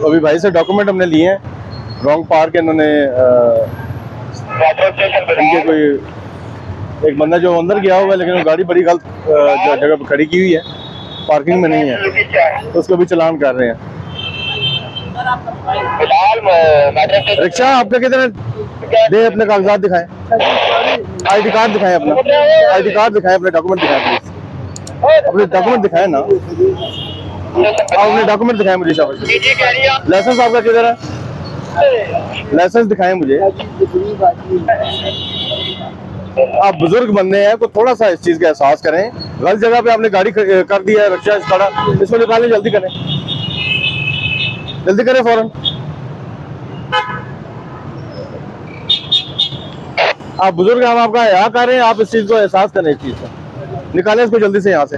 अभी भाई से डॉक्यूमेंट हमने लिए हैं, रॉन्ग पार्क इन्होंने इनके कोई एक बंदा जो अंदर गया हुआ है, लेकिन वो गाड़ी बड़ी गलत जगह पर खड़ी की हुई है, पार्किंग में नहीं है, तो उसको भी चलान कर रहे हैं। रिक्शा आपका किधर है? दे अपने कागजात दिखाएं, आईडी कार्ड दिखाएं, अपना आईडी कार्ड दिखाएं, अपने डॉक्यूमेंट दिखाएं प्लीज, अपने डॉक्यूमेंट दिखाएं ना, अपने डॉक्यूमेंट दिखाएं मुझे शाबाश। लाइसेंस आपका किधर है? लाइसेंस दिखाएं मुझे। आप बुजुर्ग बंदे हैं, तो थोड़ा सा इस चीज का एहसास करें। गलत जगह पे आपने गाड़ी कर दिया है, रिक्शा खड़ा, इसको निकालें, जल्दी करें, जल्दी करें फौरन। आप बुजुर्ग, हम आपका हया कर रहे हैं, आप इस चीज को एहसास करें, इस चीज का निकालें इसको जल्दी से यहाँ से।